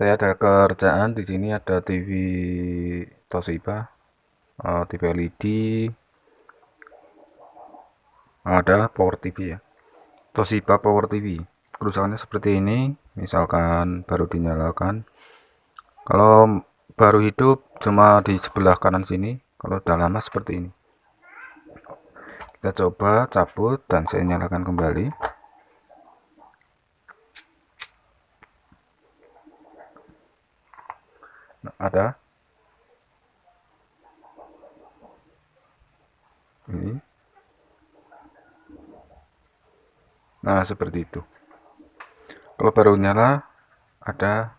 Saya ada kerjaan di sini, ada TV Toshiba, TV LED, ada Power TV ya. Toshiba Power TV. Kerusakannya seperti ini, misalkan baru dinyalakan. Kalau baru hidup cuma di sebelah kanan sini, kalau udah lama seperti ini. Kita coba cabut dan saya nyalakan kembali. Nah, ada ini. Nah, seperti itu. Kalau baru nyala ada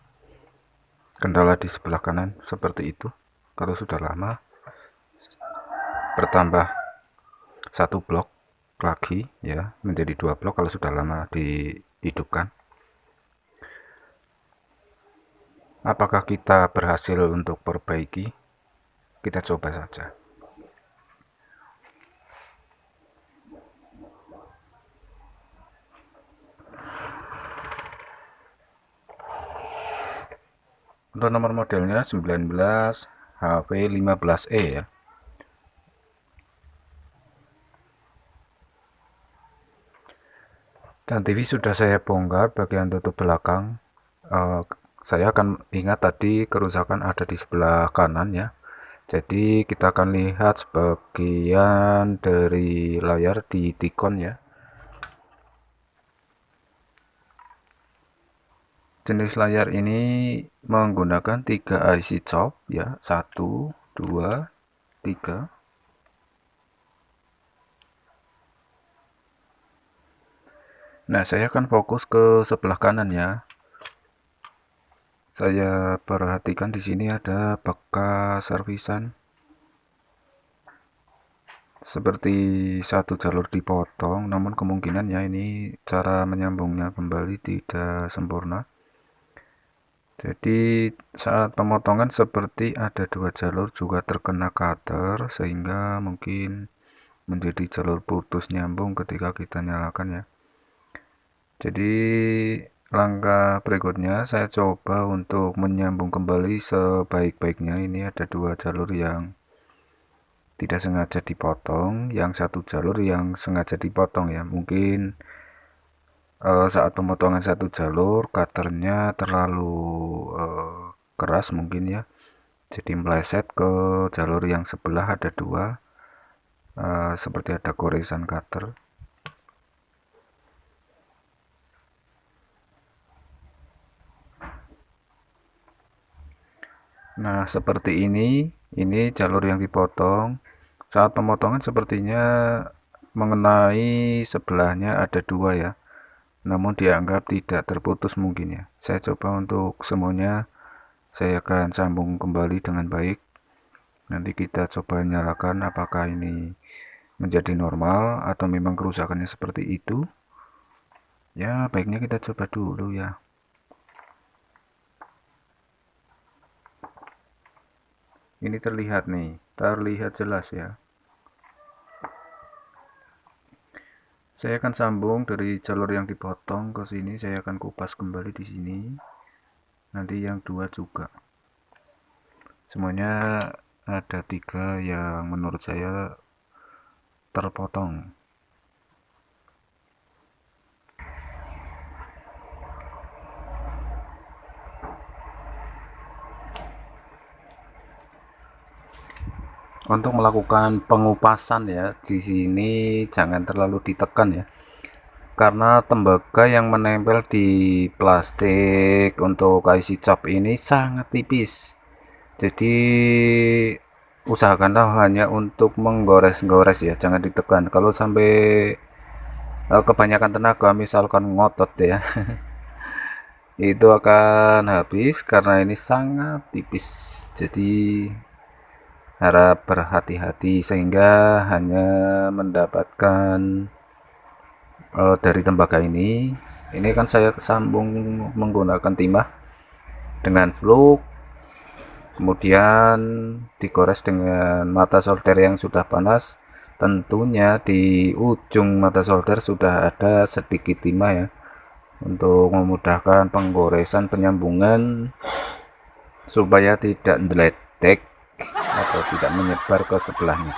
kendala di sebelah kanan seperti itu. Kalau sudah lama bertambah satu blok lagi ya, menjadi dua blok kalau sudah lama dihidupkan. Apakah kita berhasil untuk perbaiki? Kita coba saja. Untuk nomor modelnya 19 HV15E ya. Dan TV sudah saya bongkar bagian tutup belakang. Saya akan ingat tadi kerusakan ada di sebelah kanan ya. Jadi kita akan lihat sebagian dari layar di Tikon ya. Jenis layar ini menggunakan 3 IC chop ya, 1, 2, 3. Nah, saya akan fokus ke sebelah kanan ya. Saya perhatikan di sini ada bekas servisan. Seperti satu jalur dipotong, namun kemungkinan ya ini cara menyambungnya kembali tidak sempurna. Jadi saat pemotongan seperti ada dua jalur juga terkena cutter sehingga mungkin menjadi jalur putus nyambung ketika kita nyalakan ya. Jadi langkah berikutnya saya coba untuk menyambung kembali sebaik-baiknya. Ini ada dua jalur yang tidak sengaja dipotong, yang satu jalur yang sengaja dipotong ya. Mungkin saat pemotongan satu jalur cutternya terlalu keras mungkin ya, jadi meleset ke jalur yang sebelah ada dua, seperti ada goresan cutter. Nah seperti ini jalur yang dipotong. Saat pemotongan sepertinya mengenai sebelahnya ada dua ya, namun dianggap tidak terputus mungkin ya. Saya coba untuk semuanya saya akan sambung kembali dengan baik. Nanti kita coba nyalakan apakah ini menjadi normal atau memang kerusakannya seperti itu. Ya baiknya kita coba dulu ya. Ini terlihat nih, terlihat jelas ya. Saya akan sambung dari jalur yang dipotong ke sini, saya akan kupas kembali di sini. Nanti yang dua juga. Semuanya ada tiga yang menurut saya terpotong. Untuk melakukan pengupasan ya, di sini jangan terlalu ditekan ya. Karena tembaga yang menempel di plastik untuk IC chop ini sangat tipis. Jadi usahakanlah hanya untuk menggores-gores ya, jangan ditekan. Kalau sampai kebanyakan tenaga misalkan ngotot ya, itu akan habis karena ini sangat tipis. Jadi harap berhati-hati sehingga hanya mendapatkan dari tembaga ini kan saya sambung menggunakan timah dengan fluk, kemudian digores dengan mata solder yang sudah panas. Tentunya di ujung mata solder sudah ada sedikit timah ya, untuk memudahkan penggoresan penyambungan supaya tidak meletek atau tidak menyebar ke sebelahnya.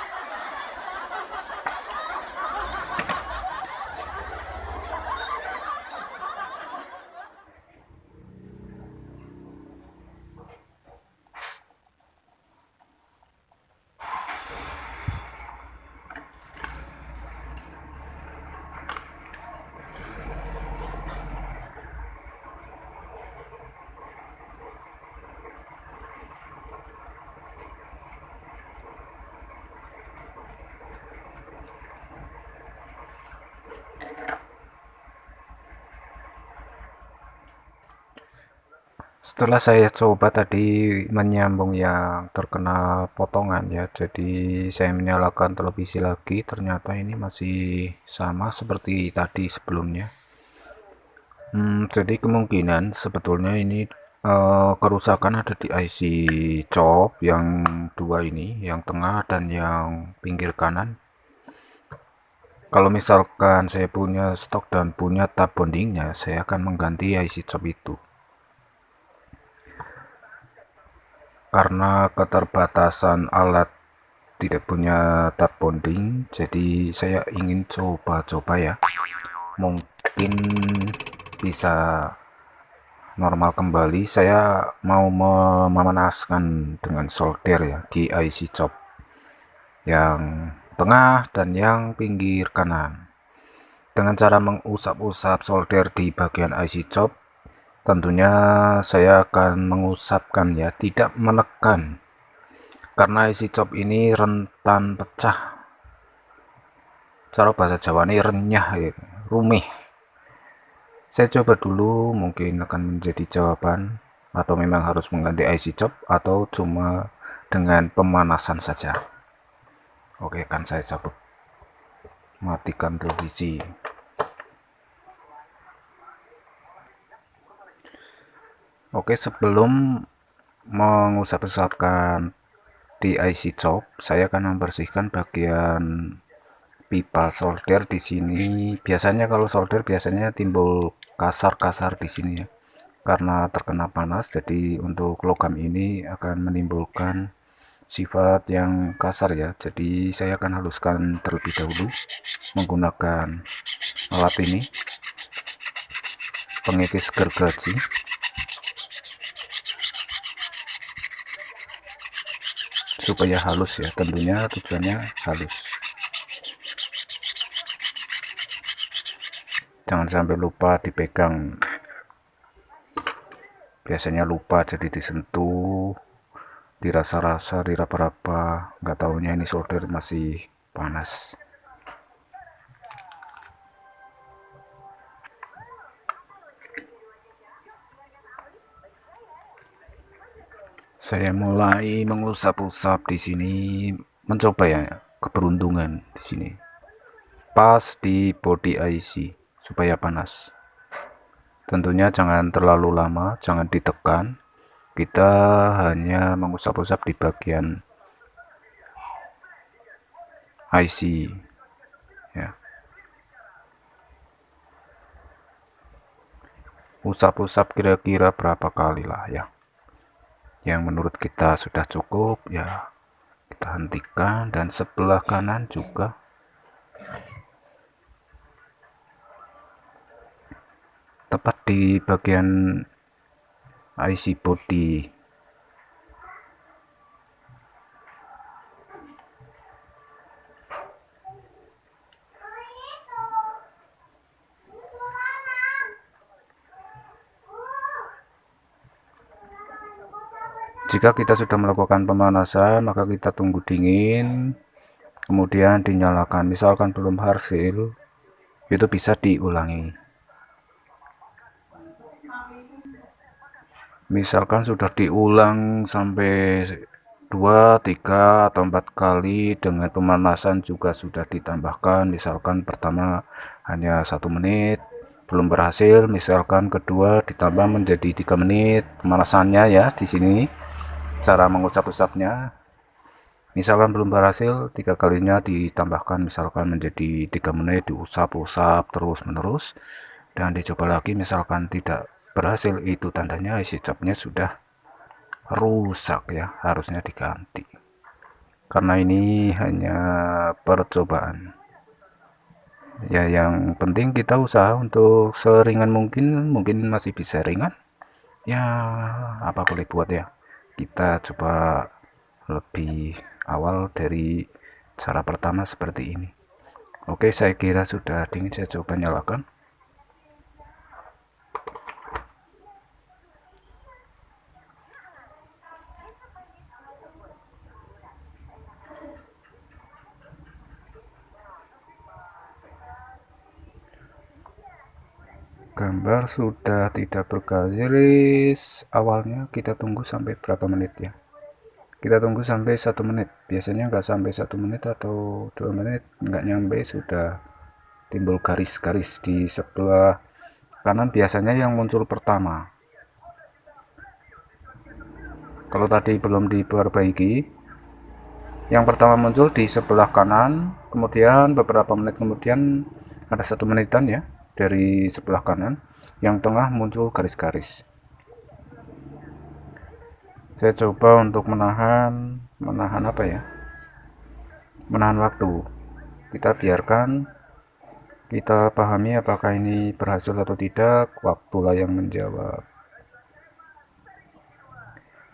Setelah saya coba tadi menyambung yang terkena potongan ya, jadi saya menyalakan televisi lagi, ternyata ini masih sama seperti tadi sebelumnya. Jadi kemungkinan sebetulnya ini kerusakan ada di IC chop yang dua ini, yang tengah dan yang pinggir kanan. Kalau misalkan saya punya stok dan punya tab bondingnya, saya akan mengganti IC chop itu. Karena keterbatasan alat tidak punya tab bonding, jadi saya ingin coba-coba ya, mungkin bisa normal kembali. Saya mau memanaskan dengan solder ya di IC chop yang tengah dan yang pinggir kanan, dengan cara mengusap-usap solder di bagian IC chop. Tentunya saya akan mengusapkan ya, tidak menekan, karena IC chop ini rentan pecah. Cara bahasa Jawa ini renyah ya, rumih. Saya coba dulu, mungkin akan menjadi jawaban, atau memang harus mengganti IC chop atau cuma dengan pemanasan saja. Oke, akan saya cabut, matikan televisi. Oke, sebelum mengusap-usapkan di IC chop, saya akan membersihkan bagian pipa solder di sini. Biasanya kalau solder biasanya timbul kasar-kasar di sini ya, karena terkena panas. Jadi untuk logam ini akan menimbulkan sifat yang kasar ya. Jadi saya akan haluskan terlebih dahulu menggunakan alat ini, pengikis gergaji. Supaya halus ya, tentunya tujuannya halus. Jangan sampai lupa dipegang, biasanya lupa jadi disentuh, dirasa-rasa, diraba-raba, nggak taunya ini solder masih panas. Saya mulai mengusap-usap di sini, mencoba ya keberuntungan di sini. Pas di body IC supaya panas. Tentunya jangan terlalu lama, jangan ditekan. Kita hanya mengusap-usap di bagian IC ya. Usap-usap kira-kira berapa kali lah ya, yang menurut kita sudah cukup ya, kita hentikan. Dan sebelah kanan juga tepat di bagian IC body. Jika kita sudah melakukan pemanasan, maka kita tunggu dingin, kemudian dinyalakan. Misalkan belum hasil, itu bisa diulangi. Misalkan sudah diulang sampai 2, 3, atau 4 kali dengan pemanasan juga sudah ditambahkan. Misalkan pertama hanya 1 menit, belum berhasil. Misalkan kedua ditambah menjadi 3 menit pemanasannya ya. Di sini cara mengusap-usapnya, misalkan belum berhasil, 3 kalinya ditambahkan misalkan menjadi 3 menit, diusap-usap terus menerus. dan dicoba lagi misalkan tidak berhasil, itu tandanya IC chipnya sudah rusak ya, harusnya diganti. Karena ini hanya percobaan ya, yang penting kita usaha untuk seringan mungkin masih bisa ringan ya, apa boleh buat ya, kita coba lebih awal dari cara pertama seperti ini. Oke, saya kira sudah dingin, saya coba nyalakan. Gambar sudah tidak bergaris. Awalnya kita tunggu sampai berapa menit ya, kita tunggu sampai 1 menit, biasanya nggak sampai 1 menit atau 2 menit, nggak nyampe sudah timbul garis-garis di sebelah kanan, biasanya yang muncul pertama. Kalau tadi belum diperbaiki, yang pertama muncul di sebelah kanan, kemudian beberapa menit kemudian ada 1 menitan ya dari sebelah kanan, yang tengah muncul garis-garis. Saya coba untuk menahan apa ya, menahan waktu. Kita biarkan, kita pahami apakah ini berhasil atau tidak, waktulah yang menjawab.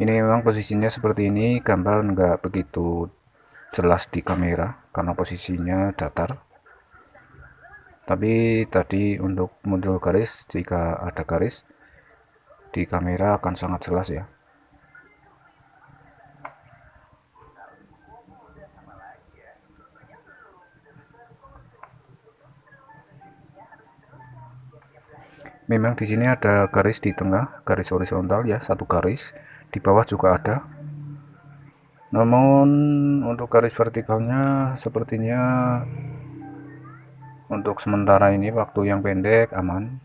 Ini memang posisinya seperti ini, gambar nggak begitu jelas di kamera karena posisinya datar. Tapi tadi untuk muncul garis, jika ada garis di kamera akan sangat jelas ya. Memang di sini ada garis di tengah, garis horizontal ya, satu garis. Di bawah juga ada. Namun untuk garis vertikalnya sepertinya untuk sementara ini waktu yang pendek aman.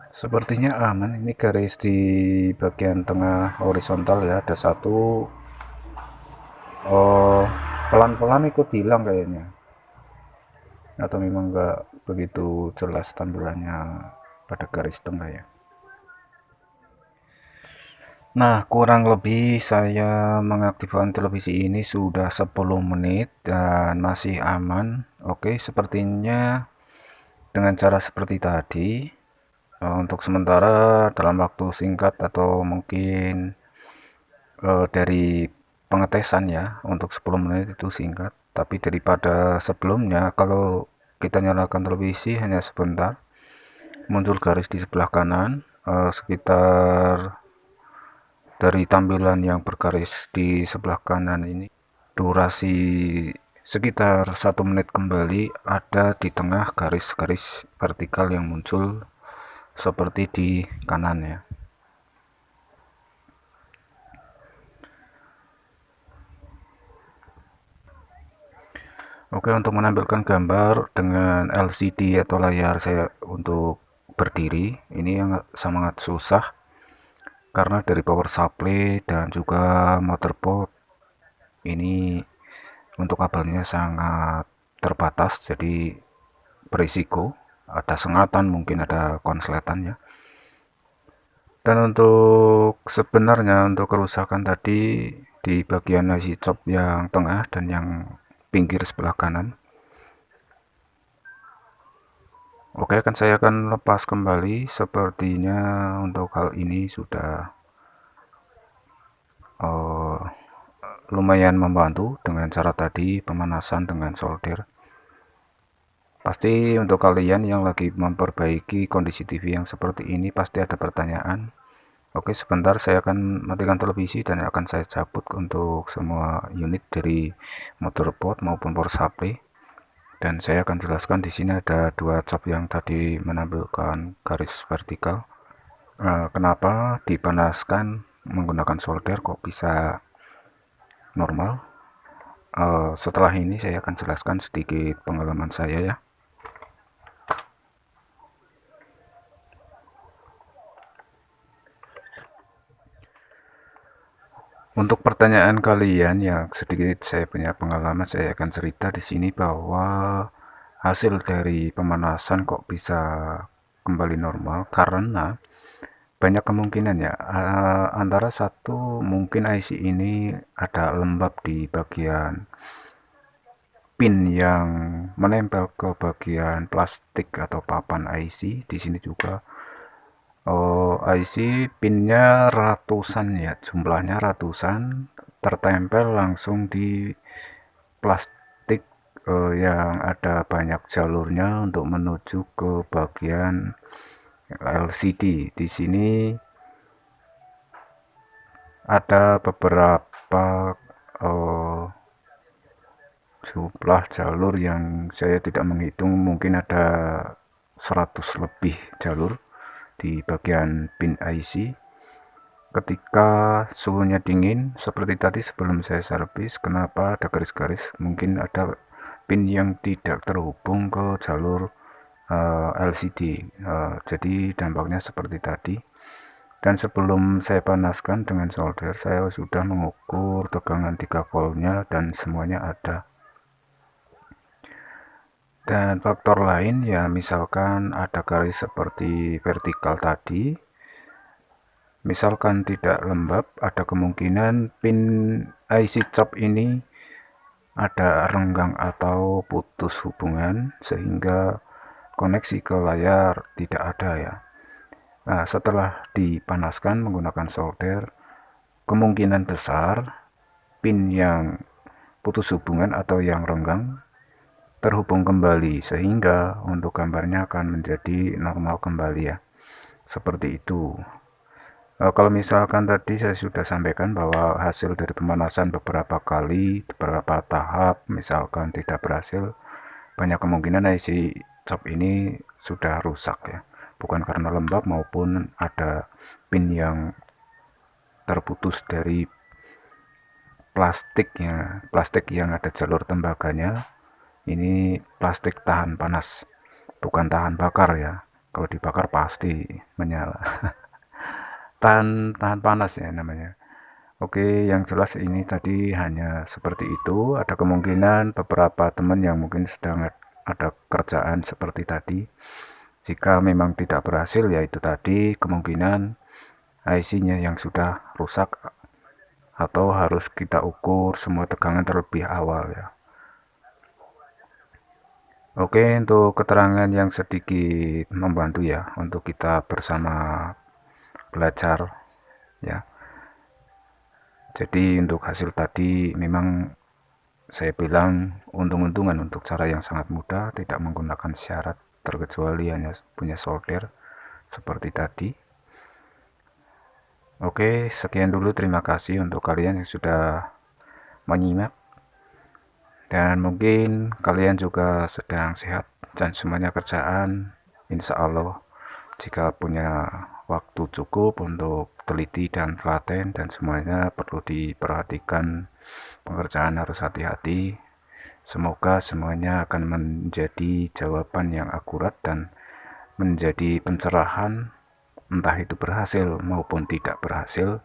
Sepertinya aman. Ini garis di bagian tengah horizontal ya, ada satu. Oh, pelan-pelan ikut hilang kayaknya, atau memang nggak begitu jelas tampilannya pada garis tengah ya. Nah, kurang lebih saya mengaktifkan televisi ini sudah 10 menit dan masih aman. Oke, sepertinya dengan cara seperti tadi, untuk sementara dalam waktu singkat atau mungkin dari pengetesan ya, untuk 10 menit itu singkat, tapi daripada sebelumnya kalau kita nyalakan televisi hanya sebentar, muncul garis di sebelah kanan, sekitar dari tampilan yang bergaris di sebelah kanan ini, durasi sekitar 1 menit kembali ada di tengah garis-garis vertikal yang muncul seperti di kanan ya. Oke, untuk menampilkan gambar dengan LCD atau layar saya untuk berdiri ini yang sangat susah karena dari power supply dan juga motherboard ini untuk kabelnya sangat terbatas, jadi berisiko ada sengatan, mungkin ada konsletan ya. Dan untuk sebenarnya untuk kerusakan tadi di bagian IC chip yang tengah dan yang pinggir sebelah kanan. Oke, saya akan lepas kembali. Sepertinya untuk hal ini sudah lumayan membantu dengan cara tadi pemanasan dengan solder. Pasti untuk kalian yang lagi memperbaiki kondisi TV yang seperti ini pasti ada pertanyaan. Oke, sebentar saya akan matikan televisi dan akan saya cabut untuk semua unit dari motherboard maupun power supply. Dan saya akan jelaskan di sini ada dua chip yang tadi menampilkan garis vertikal. Kenapa dipanaskan menggunakan solder kok bisa normal? Setelah ini saya akan jelaskan sedikit pengalaman saya ya. Untuk pertanyaan kalian yang sedikit saya punya pengalaman, saya akan cerita di sini bahwa hasil dari pemanasan kok bisa kembali normal karena banyak kemungkinan ya. Antara satu mungkin IC ini ada lembab di bagian pin yang menempel ke bagian plastik atau papan IC. Di sini juga IC pinnya ratusan ya, jumlahnya ratusan tertempel langsung di plastik yang ada banyak jalurnya untuk menuju ke bagian LCD. Di sini ada beberapa jumlah jalur yang saya tidak menghitung, mungkin ada 100 lebih jalur di bagian pin IC. Ketika suhunya dingin seperti tadi sebelum saya servis, kenapa ada garis-garis? Mungkin ada pin yang tidak terhubung ke jalur LCD. Jadi dampaknya seperti tadi. Dan sebelum saya panaskan dengan solder, saya sudah mengukur tegangan 3 voltnya dan semuanya ada. Dan faktor lain ya, misalkan ada garis seperti vertikal tadi, misalkan tidak lembab, ada kemungkinan pin IC cap ini ada renggang atau putus hubungan sehingga koneksi ke layar tidak ada ya. Nah, setelah dipanaskan menggunakan solder, kemungkinan besar pin yang putus hubungan atau yang renggang terhubung kembali sehingga untuk gambarnya akan menjadi normal kembali ya. Seperti itu. Kalau misalkan tadi saya sudah sampaikan bahwa hasil dari pemanasan beberapa kali, beberapa tahap, misalkan tidak berhasil, banyak kemungkinan IC cap ini sudah rusak ya. Bukan karena lembab maupun ada pin yang terputus dari plastiknya, plastik yang ada jalur tembaganya. Ini plastik tahan panas, bukan tahan bakar ya. Kalau dibakar pasti menyala. tahan panas ya namanya. Oke, yang jelas ini tadi hanya seperti itu. Ada kemungkinan beberapa teman yang mungkin sedang ada kerjaan seperti tadi. Jika memang tidak berhasil, yaitu tadi kemungkinan IC-nya yang sudah rusak atau harus kita ukur semua tegangan terlebih awal ya. Oke, untuk keterangan yang sedikit membantu ya untuk kita bersama belajar ya. Jadi untuk hasil tadi memang saya bilang untung-untungan untuk cara yang sangat mudah, tidak menggunakan syarat terkecuali hanya punya solder seperti tadi. Oke, sekian dulu, terima kasih untuk kalian yang sudah menyimak. Dan mungkin kalian juga sedang sehat dan semuanya kerjaan, insya Allah jika punya waktu cukup untuk teliti dan telaten dan semuanya perlu diperhatikan, pengerjaan harus hati-hati. Semoga semuanya akan menjadi jawaban yang akurat dan menjadi pencerahan, entah itu berhasil maupun tidak berhasil.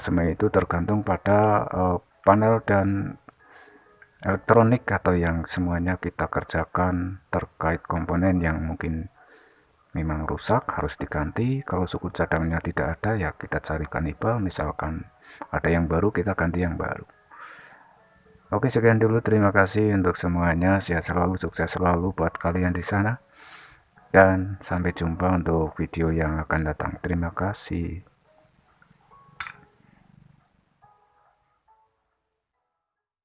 Semua itu tergantung pada panel dan elektronik atau yang semuanya kita kerjakan terkait komponen yang mungkin memang rusak harus diganti. Kalau suku cadangnya tidak ada ya kita cari kanibal, misalkan ada yang baru kita ganti yang baru. Oke, sekian dulu, terima kasih untuk semuanya, sehat selalu, sukses selalu buat kalian di sana, dan sampai jumpa untuk video yang akan datang. Terima kasih.